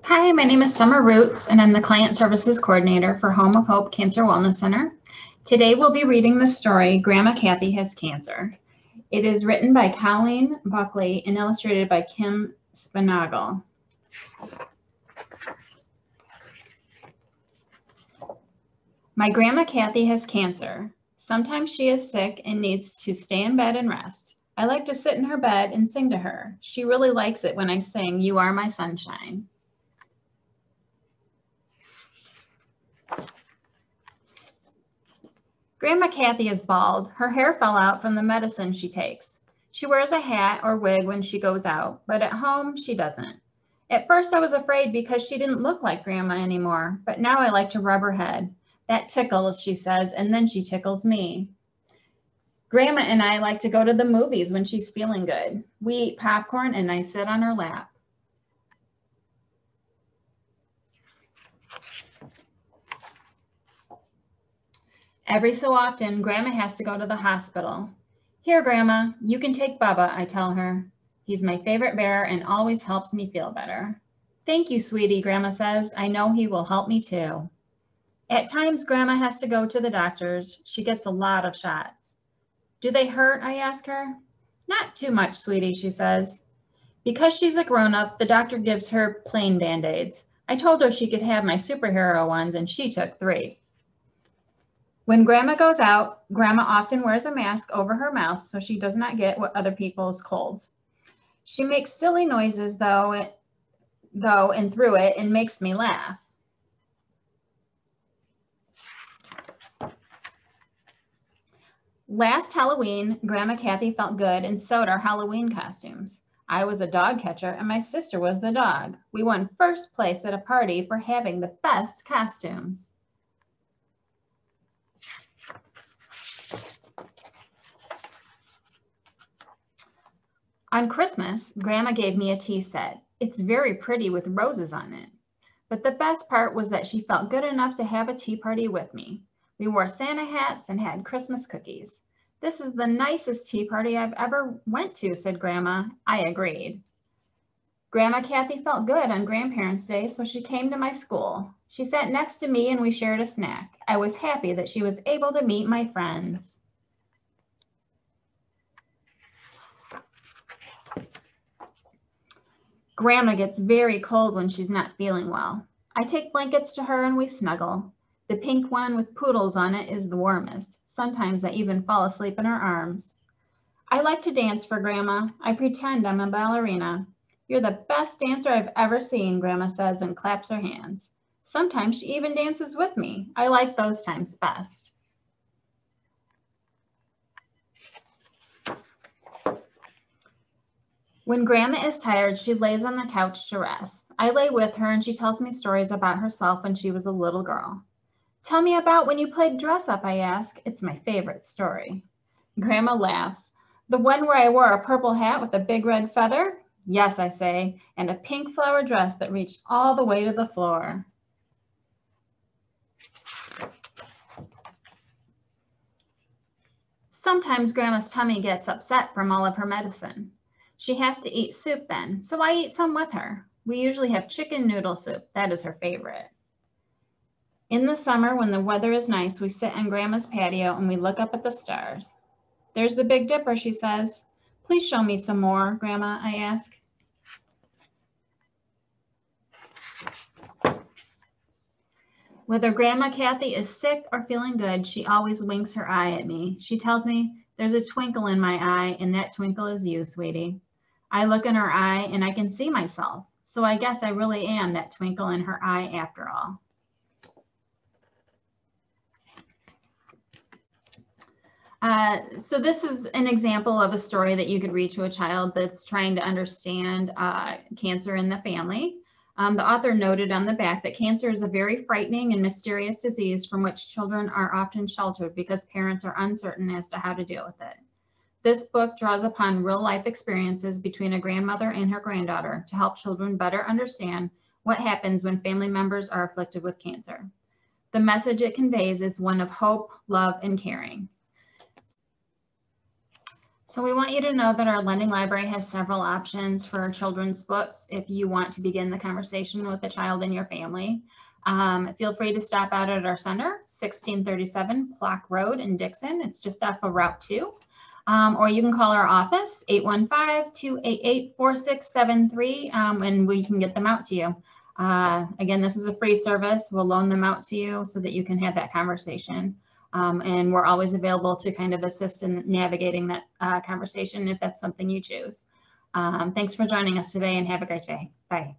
Hi, my name is Summer Roots, and I'm the Client Services Coordinator for Home of Hope Cancer Wellness Center. Today we'll be reading the story, Grandma Kathy Has Cancer. It is written by Colleen Buckley and illustrated by Kim Spinagle. My Grandma Kathy has cancer. Sometimes she is sick and needs to stay in bed and rest. I like to sit in her bed and sing to her. She really likes it when I sing, "You Are My Sunshine." Grandma Kathy is bald. Her hair fell out from the medicine she takes. She wears a hat or wig when she goes out, but at home she doesn't. At first I was afraid because she didn't look like Grandma anymore, but now I like to rub her head. That tickles, she says, and then she tickles me. Grandma and I like to go to the movies when she's feeling good. We eat popcorn and I sit on her lap. Every so often, Grandma has to go to the hospital. "Here, Grandma, you can take Bubba," I tell her. "He's my favorite bear and always helps me feel better." "Thank you, sweetie," Grandma says. "I know he will help me too." At times, Grandma has to go to the doctors. She gets a lot of shots. "Do they hurt?" I ask her. "Not too much, sweetie," she says. Because she's a grown-up, the doctor gives her plain Band-Aids. I told her she could have my superhero ones, and she took 3. When Grandma goes out, Grandma often wears a mask over her mouth so she does not get what other people's colds. She makes silly noises though and through it and makes me laugh. Last Halloween, Grandma Kathy felt good and sewed our Halloween costumes. I was a dog catcher and my sister was the dog. We won first place at a party for having the best costumes. On Christmas, Grandma gave me a tea set. It's very pretty with roses on it. But the best part was that she felt good enough to have a tea party with me. We wore Santa hats and had Christmas cookies. "This is the nicest tea party I've ever went to," said Grandma. I agreed. Grandma Kathy felt good on Grandparents' Day, so she came to my school. She sat next to me and we shared a snack. I was happy that she was able to meet my friends. Grandma gets very cold when she's not feeling well. I take blankets to her and we snuggle. The pink one with poodles on it is the warmest. Sometimes I even fall asleep in her arms. I like to dance for Grandma. I pretend I'm a ballerina. "You're the best dancer I've ever seen," Grandma says and claps her hands. Sometimes she even dances with me. I like those times best. When Grandma is tired, she lays on the couch to rest. I lay with her and she tells me stories about herself when she was a little girl. "Tell me about when you played dress up," I ask. It's my favorite story. Grandma laughs. "The one where I wore a purple hat with a big red feather?" "Yes," I say, "and a pink flower dress that reached all the way to the floor." Sometimes Grandma's tummy gets upset from all of her medicine. She has to eat soup then, so I eat some with her. We usually have chicken noodle soup. That is her favorite. In the summer, when the weather is nice, we sit on Grandma's patio and we look up at the stars. "There's the Big Dipper," she says. "Please show me some more, Grandma," I ask. Whether Grandma Kathy is sick or feeling good, she always winks her eye at me. She tells me, "There's a twinkle in my eye, and that twinkle is you, sweetie." I look in her eye and I can see myself. So I guess I really am that twinkle in her eye after all. So this is an example of a story that you could read to a child that's trying to understand cancer in the family. The author noted on the back that cancer is a very frightening and mysterious disease from which children are often sheltered because parents are uncertain as to how to deal with it. This book draws upon real-life experiences between a grandmother and her granddaughter to help children better understand what happens when family members are afflicted with cancer. The message it conveys is one of hope, love, and caring. So we want you to know that our lending library has several options for children's books if you want to begin the conversation with a child in your family. Feel free to stop out at our center, 1637 Plock Road in Dixon. It's just off of Route 2. Or you can call our office, 815-288-4673, and we can get them out to you. Again, this is a free service. We'll loan them out to you so that you can have that conversation. And we're always available to kind of assist in navigating that conversation if that's something you choose. Thanks for joining us today and have a great day. Bye.